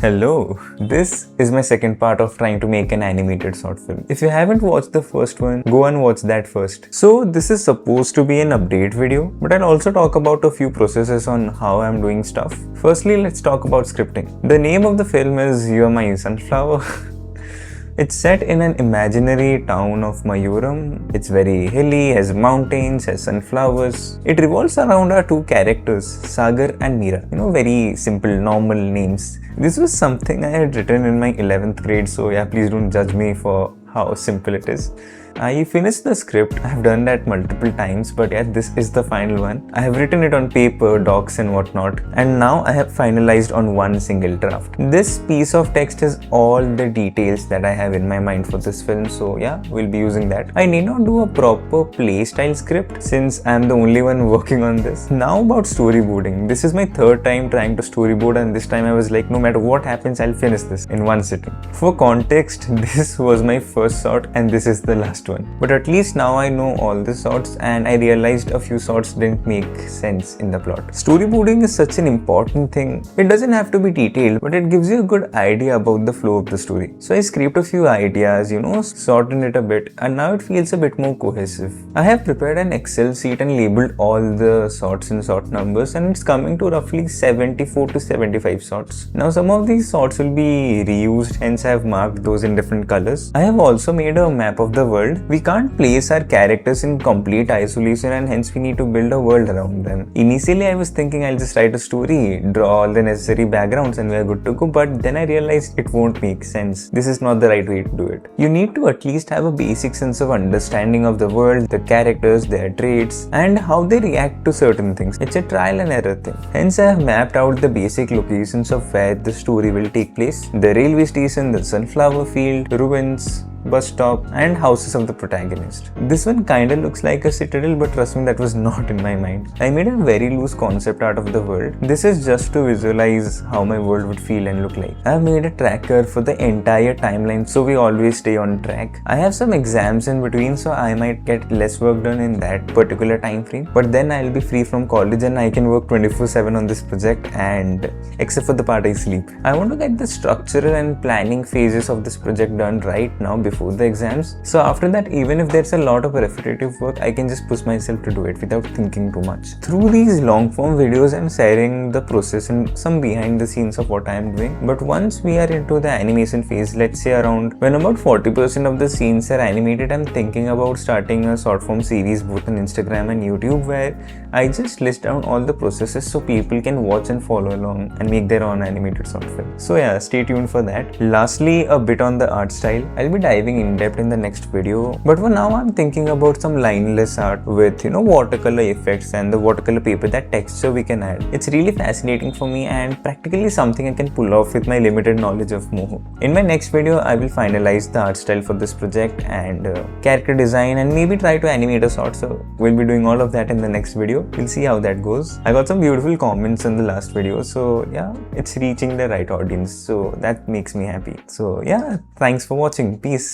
Hello, this is my second part of trying to make an animated short film. If you haven't watched the first one, go and watch that first. So this is supposed to be an update video, but I'll also talk about a few processes on how I'm doing stuff. Firstly, let's talk about scripting. The name of the film is You're My Sunflower. It's set in an imaginary town of Mayuram. It's very hilly, has mountains, has sunflowers. It revolves around our two characters, Sagar and Meera. Very simple, normal names. This was something I had written in my 11th grade, so yeah, please don't judge me for how simple it is. I finished the script. I have done that multiple times, but yeah, this is the final one. I have written it on paper, docs and whatnot, and now I have finalized on one single draft. This piece of text is all the details that I have in my mind for this film, so yeah, we'll be using that. I need not do a proper playstyle script since I'm the only one working on this. Now about storyboarding. This is my third time trying to storyboard, and this time I was like, no matter what happens, I'll finish this in one sitting. For context, this was my first shot and this is the last one. But at least now I know all the shots and I realized a few shots didn't make sense in the plot. Storyboarding is such an important thing. It doesn't have to be detailed, but it gives you a good idea about the flow of the story. So I scraped a few ideas, shortened it a bit, and now it feels a bit more cohesive. I have prepared an Excel sheet and labeled all the shots in shot numbers, and it's coming to roughly 74 to 75 shots. Now some of these shots will be reused, hence I have marked those in different colors. I have also made a map of the world. We can't place our characters in complete isolation and hence we need to build a world around them. Initially I was thinking I'll just write a story, draw all the necessary backgrounds and we are good to go, but then I realized it won't make sense. This is not the right way to do it. You need to at least have a basic sense of understanding of the world, the characters, their traits and how they react to certain things. It's a trial and error thing. Hence I have mapped out the basic locations of where the story will take place. The railway station, the sunflower field, ruins, bus stop and houses of the protagonist. This one kinda looks like a citadel, but trust me, that was not in my mind. I made a very loose concept art of the world. This is just to visualize how my world would feel and look like. I've made a tracker for the entire timeline so we always stay on track. I have some exams in between, so I might get less work done in that particular time frame, but then I'll be free from college and I can work 24/7 on this project, and except for the part I sleep. I want to get the structural and planning phases of this project done right now before the exams. So after that, even if there's a lot of repetitive work, I can just push myself to do it without thinking too much. Through these long form videos, I'm sharing the process and some behind the scenes of what I'm doing. But once we are into the animation phase, let's say around when about 40% of the scenes are animated, I'm thinking about starting a short form series both on Instagram and YouTube where I just list down all the processes so people can watch and follow along and make their own animated short film. So yeah, stay tuned for that. Lastly, a bit on the art style. I'll be diving in depth in the next video, but for now I'm thinking about some lineless art with watercolor effects and the watercolor paper, that texture we can add. It's really fascinating for me and practically something I can pull off with my limited knowledge of Moho. In my next video I will finalize the art style for this project and character design and maybe try to animate a short, so we'll be doing all of that in the next video. We'll see how that goes. I got some beautiful comments in the last video, so yeah, it's reaching the right audience, so that makes me happy. So yeah, thanks for watching. Peace.